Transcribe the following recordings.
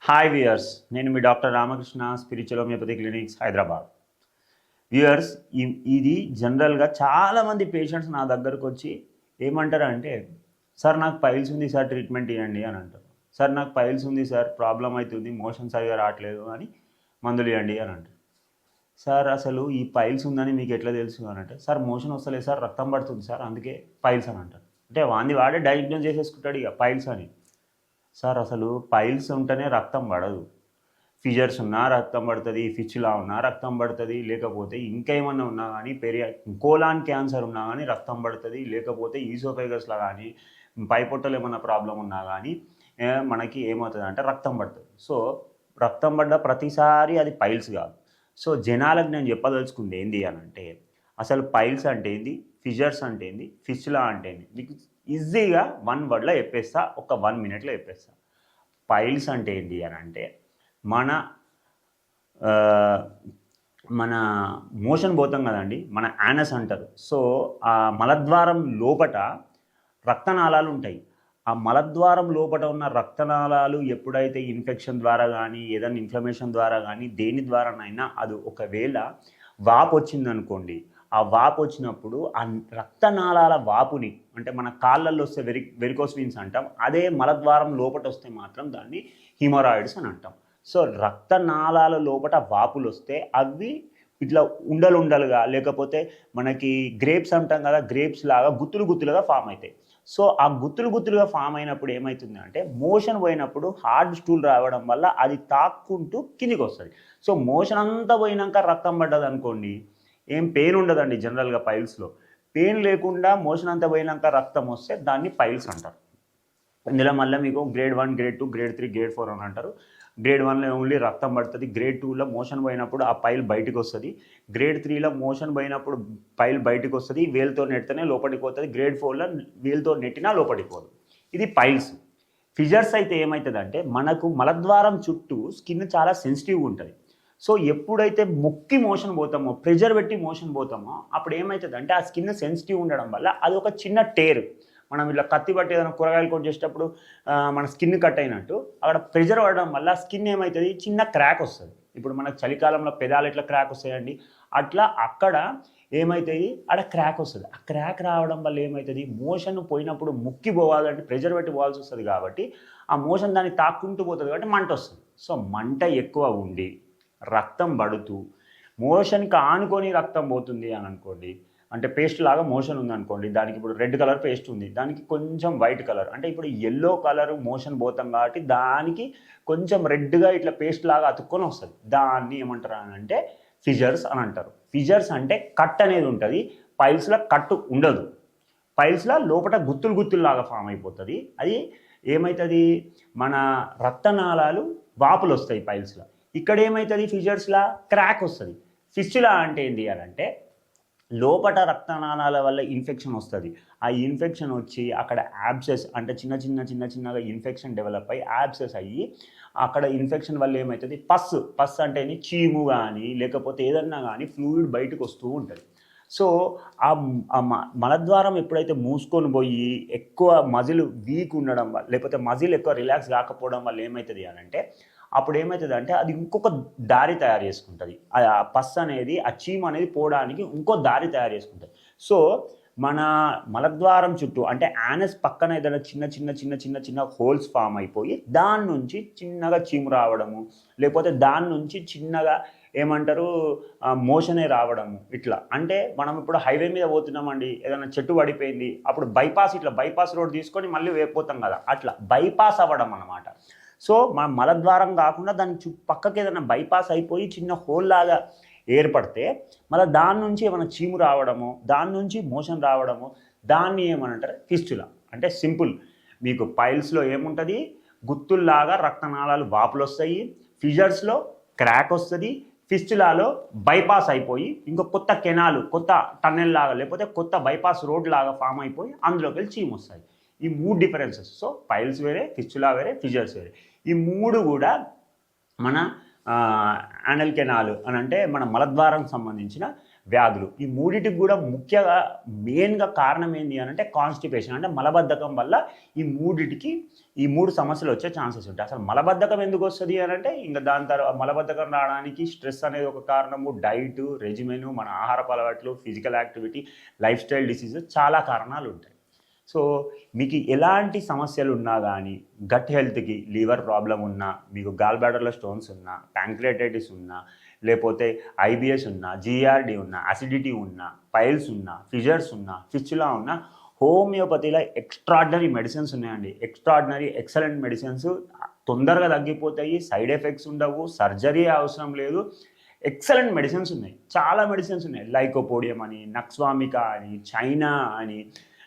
Hi viewers, నేను మీ doctor Ramakrishna, spiritual homeopathy clinics, Hyderabad. Viewers, ఇది జనరల్గా చాలామంది పేషెంట్స్ నా దగ్గరకు వచ్చి ఏమంటారంటే, సార్ నాకు పైల్స్ ఉంది సార్, ట్రీట్మెంట్ ఇవ్వండి అని అంటారు. సార్ నాకు పైల్స్ ఉంది సార్, ప్రాబ్లం అవుతుంది, మోషన్ సరిగా రావట్లేదు అని మందులు ఇవ్వండి అని అంటారు. సార్ అసలు ఈ పైల్స్ ఉందని మీకు ఎట్లా తెలుసు అని అంటే, సార్ మోషన్ వస్తలేదు సార్, రక్తం పడుతుంది సార్, అందుకే పైల్స్ అని అంటారు. అంటే వాడే డయాగ్నోస్ చేసేసుకుంటాడు ఇక పైల్స్ అని. సార్ అసలు పైల్స్ ఉంటేనే రక్తం పడదు. ఫిజర్స్ ఉన్నా రక్తం పడుతుంది, ఫిచ్చులా ఉన్నా రక్తం పడుతుంది, లేకపోతే ఇంకా ఏమన్నా ఉన్నా కానీ కోలాన్ క్యాన్సర్ ఉన్నా కానీ రక్తం పడుతుంది, లేకపోతే ఈసోఫేగస్లో కానీ పైపొట్టలో ఏమన్నా ప్రాబ్లం ఉన్నా కానీ మనకి ఏమవుతుంది అంటే రక్తం పడుతుంది. సో రక్తం పడ్డ ప్రతిసారి అది పైల్స్ కాదు. సో జనాలకు నేను చెప్పదలుచుకుంది ఏంటి అని అంటే, అసలు పైల్స్ అంటే ఏంది, ఫిజర్స్ అంటే ఏంది, ఫిచ్చులా అంటే ఏంది మీకు ఈజీగా వన్ వర్డ్లో చెప్పేస్తా, ఒక 1 మినిట్లో చెప్పేస్తా. పైల్స్ అంటే ఏంటి అని అంటే, మన మన మోషన్ పోతాం కదండి, మన యానస్ అంటారు. సో ఆ మలద్వారం లోపట రక్తనాళాలు ఉంటాయి. ఆ మలద్వారం లోపట ఉన్న రక్తనాళాలు ఎప్పుడైతే ఇన్ఫెక్షన్ ద్వారా కానీ, ఏదైనా ఇన్ఫ్లమేషన్ ద్వారా కానీ, దేని ద్వారానైనా అది ఒకవేళ వాపు వచ్చిందనుకోండి, ఆ వాపు వచ్చినప్పుడు ఆ రక్తనాళాల వాపుని, అంటే మన కాళ్ళల్లో వస్తే వెరికోస్ వీన్స్ అంటాం, అదే మలద్వారం లోపట వస్తే మాత్రం దాన్ని హిమోరాయిడ్స్ అని అంటాం. సో రక్తనాళాల లోపట వాపులు వస్తే అవి ఇట్లా ఉండలుగా, లేకపోతే మనకి గ్రేప్స్ అంటాం కదా, గ్రేప్స్ లాగా గుత్తులుగా ఫామ్ అవుతాయి. సో ఆ గుత్తులుగా ఫామ్ అయినప్పుడు ఏమవుతుంది అంటే, మోషన్ పోయినప్పుడు హార్డ్ స్టూల్ రావడం వల్ల అది తాక్కుంటూ కిందికి వస్తుంది. సో మోషన్ అంతా పోయినాక రక్తం పడ్డది అనుకోండి, ఏం పెయిన్ ఉండదండి. జనరల్గా పైల్స్లో పెయిన్ లేకుండా మోషన్ అంతా పోయినాక రక్తం వస్తే దాన్ని పైల్స్ అంటారు. ఇందులో మళ్ళీ మీకు గ్రేడ్ 1, గ్రేడ్ 2, గ్రేడ్ 3, గ్రేడ్ 4 అని అంటారు. గ్రేడ్ 1లో ఓన్లీ రక్తం పడుతుంది, గ్రేడ్ 2లో మోషన్ పోయినప్పుడు ఆ పైల్ బయటకు వస్తుంది, గ్రేడ్ 3లో మోషన్ పోయినప్పుడు పైల్ బయటకు వస్తుంది, వేలుతో నెట్టితేనే లోపలికి పోతుంది, గ్రేడ్ 4లో వేలుతో నెట్టినా లోపలికి పోదు. ఇది పైల్స్. ఫిజర్స్ అయితే ఏమవుతుందంటే, మనకు మలద్వారం చుట్టూ స్కిన్ చాలా సెన్సిటివ్గా ఉంటుంది. సో ఎప్పుడైతే మొక్కి మోషన్ పోతామో, ప్రెజర్ పెట్టి మోషన్ పోతామో, అప్పుడు ఏమవుతుందంటే ఆ స్కిన్ సెన్సిటివ్ ఉండడం వల్ల అది ఒక చిన్న టేర్, మనం ఇలా కత్తి పట్టి ఏదైనా కూరగాయలు కట్ చేసేటప్పుడు మన స్కిన్ కట్ అయినట్టు అక్కడ ప్రెజర్ పడడం వల్ల స్కిన్ ఏమవుతుంది, చిన్న క్రాక్ వస్తుంది. ఇప్పుడు మనకు చలికాలంలో పెదాలు ఎట్లా క్రాక్ వస్తాయండి, అట్లా అక్కడ ఏమవుతుంది, అక్కడ క్రాక్ వస్తుంది. ఆ క్రాక్ రావడం వల్ల ఏమవుతుంది, మోషన్ పోయినప్పుడు ముక్కి పోవాలంటే ప్రెజర్ పెట్టి పోవాల్సి వస్తుంది. కాబట్టి ఆ మోషన్ దాన్ని తాక్కుంటూ పోతుంది, కాబట్టి మంట వస్తుంది. సో మంట ఎక్కువ ఉండి రక్తం పడుతూ మోషన్కి ఆనుకొని రక్తం పోతుంది అని అనుకోండి, అంటే పేస్ట్ లాగా మోషన్ ఉందనుకోండి, దానికి ఇప్పుడు రెడ్ కలర్ పేస్ట్ ఉంది, దానికి కొంచెం వైట్ కలర్, అంటే ఇప్పుడు ఎల్లో కలర్ మోషన్ పోతాం కాబట్టి దానికి కొంచెం రెడ్గా ఇట్లా పేస్ట్ లాగా అతుక్కొని వస్తుంది. దాన్ని ఏమంటారు అని అంటే ఫిజర్స్ అని అంటారు. ఫిజర్స్ అంటే కట్ అనేది ఉంటుంది, పైల్స్లో కట్టు ఉండదు. పైల్స్లో లోపల గుత్తులాగా ఫామ్ అయిపోతుంది. అది ఏమవుతుంది, మన రక్తనాళాలు వాపులు వస్తాయి పైల్స్లో. ఇక్కడ ఏమవుతుంది, ఫిజర్స్లా క్రాక్ వస్తుంది. ఫిస్చులా అంటే ఏంటి అని అంటే, లోపట రక్తనాళాల వల్ల ఇన్ఫెక్షన్ వస్తుంది. ఆ ఇన్ఫెక్షన్ వచ్చి అక్కడ యాబ్సెస్, అంటే చిన్నగా ఇన్ఫెక్షన్ డెవలప్ అయ్యి యాబ్సెస్ అయ్యి, అక్కడ ఇన్ఫెక్షన్ వల్ల ఏమవుతుంది, పస్ అంటే చీము కానీ, లేకపోతే ఏదన్నా కానీ ఫ్లూయిడ్ బయటకు వస్తూ ఉంటుంది. సో ఆ మలద్వారం ఎప్పుడైతే మూసుకొని పోయి ఎక్కువ మజిల్ వీక్ ఉండడం వల్ల, లేకపోతే మజిల్ ఎక్కువ రిలాక్స్ కాకపోవడం వల్ల ఏమవుతుంది అని అంటే, అప్పుడు ఏమవుతుంది అంటే అది ఇంకొక దారి తయారు చేసుకుంటుంది. ఆ పస్ అనేది, ఆ చీమ్ అనేది పోవడానికి ఇంకో దారి తయారు చేసుకుంటుంది. సో మన మలద్వారం చుట్టూ, అంటే యానస్ పక్కన ఏదైనా చిన్న హోల్స్ ఫామ్ అయిపోయి దాని నుంచి చిన్నగా చీము రావడము, లేకపోతే దాని నుంచి చిన్నగా ఏమంటారు మోషనే రావడము. ఇట్లా అంటే మనం ఇప్పుడు హైవే మీద పోతున్నామండి, ఏదైనా చెట్టు పడిపోయింది, అప్పుడు బైపాస్ రోడ్ తీసుకొని మళ్ళీ వేపోతాం కదా, అట్లా బైపాస్ అవ్వడం అన్నమాట. సో మన మలద్వారం కాకుండా దాని పక్కకి ఏదైనా బైపాస్ అయిపోయి చిన్న హోల్ లాగా ఏర్పడితే మళ్ళీ దాని నుంచి ఏమైనా చీము రావడము, దాని నుంచి మోషన్ రావడము, దాన్ని ఏమనంటారు ఫిస్టులా. అంటే సింపుల్, మీకు పైల్స్లో ఏముంటుంది, గుత్తుల్లాగా రక్తనాళాలు వాపులు వస్తాయి, ఫిజర్స్లో క్రాక్ వస్తుంది, ఫిస్టులాలో బైపాస్ అయిపోయి ఇంకో కొత్త కెనాలు, కొత్త టన్నెల్ లాగా, లేకపోతే కొత్త బైపాస్ రోడ్ లాగా ఫామ్ అయిపోయి అందులోకి వెళ్ళి చీము వస్తాయి. ఈ 3 డిఫరెన్సెస్. సో పైల్స్ వేరే, ఫిస్టులా వేరే, ఫిజర్స్ వేరే. ఈ 3 కూడా మన యానల్ కెనాల్ అని అంటే మన మలద్వారం సంబంధించిన వ్యాధులు. ఈ మూడిటికి కూడా ముఖ్యంగా మెయిన్‌గా కారణం ఏంది అనంటే కాన్‌స్టిపేషన్ అంటే మలబద్ధకం వల్ల ఈ 3 సమస్యలు వచ్చే ఛాన్సెస్ ఉంటాయి. అసలు మలబద్ధకం ఎందుకొస్తది అనంటే ఇంక దాని మలబద్ధకం రావడానికి స్ట్రెస్ అనేది ఒక కారణము, డైట్, రెజిమెను, మన ఆహారపు అలవాట్లు, physical activity, life style diseases చాలా కారణాలుంటాయి. సో, మీకు ఎలాంటి సమస్యలున్నా గానీ, గట్ హెల్త్‌కి లివర్ ప్రాబ్లమ్ ఉన్నా, మీకు గాల్ బ్లాడర్‌లో స్టోన్స్ ఉన్నా, ప్యాంక్రియాటైటిస్ ఉన్నా, లేపోతే ఐబీఎస్ ఉన్నా, జీఆర్‌డీ ఉన్నా, అసిడిటీ ఉన్నా, పైల్స్ ఉన్నా, ఫిషర్స్ ఉన్నా, ఫిస్చులా ఉన్నా, హోమియోపతిలో ఎక్స్ట్రార్డినరీ మెడిసిన్స్ ఉన్నాయండి. ఎక్స్ట్రార్డినరీ ఎక్సలెంట్ మెడిసిన్స్ తొందరగా తగ్గిపోతాయి. సైడ్ ఎఫెక్ట్స్ ఉండవు. సర్జరీ అవసరం లేదు. ఎక్సలెంట్ మెడిసిన్స్ ఉన్నాయి. చాలా మెడిసిన్స్ ఉన్నాయి. లైకోపోడియం అని, నక్స్వామికా అని, చైనా అని,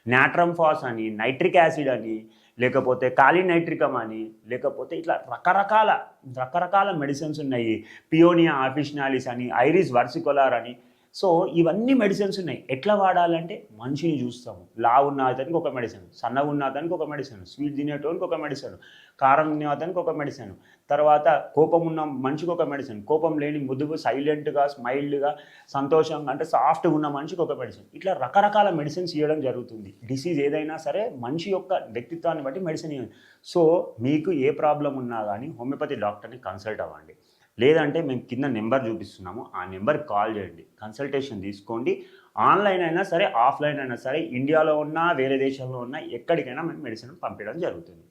నాట్రమ్ ఫాస్ అని, నైట్రిక్ యాసిడ్ అని, లేకపోతే కాలినైట్రికమ్ అని, లేకపోతే ఇట్లా రకరకాల మెడిసిన్స్ ఉన్నాయి. పియోనియా ఆఫిషనాలిస్ అని, ఐరిస్ వర్సికోలార్ అని. సో, ఇవన్నీ మెడిసిన్స్ ఉన్నాయి. ఎట్లా వాడాలంటే మనిషిని చూస్తాము. లావు ఉన్న అతనికి ఒక మెడిసిన్, సన్నగా ఉన్న అతనికి ఒక మెడిసిన్, స్వీట్ తినేటోనికి ఒక మెడిసిన్, కారం తినే అతనికి ఒక మెడిసిన్, తర్వాత కోపం ఉన్న మనిషికి ఒక మెడిసిన్, కోపం లేని మృదువు సైలెంట్‌గా, స్మైల్డ్‌గా, సంతోషంగా అంటే సాఫ్ట్‌గా ఉన్న మనిషికి ఒక మెడిసిన్. ఇట్లా రకరకాల మెడిసిన్స్ ఇవ్వడం జరుగుతుంది. డిసీజ్ ఏదైనా సరే మనిషి యొక్క వ్యక్తిత్వాన్ని బట్టి మెడిసిన్ ఇవ్వండి. సో, మీకు ఏ ప్రాబ్లమ్ ఉన్నా గానీ హోమియోపతి డాక్టర్‌ని కన్సల్ట్ అవ్వండి. లేదంటే మేము కింద నెంబర్ చూపిస్తున్నాము. ఆ నెంబర్‌కి కాల్ చేయండి. కన్సల్టేషన్ తీసుకోండి. ఆన్‌లైన్ అయినా సరే, ఆఫ్‌లైన్ అయినా సరే, ఇండియాలో ఉన్నా, వేరే దేశంలో ఉన్నా ఎక్కడికైనా మేము మెడిసిన్ పంపించడం జరుగుతుంది.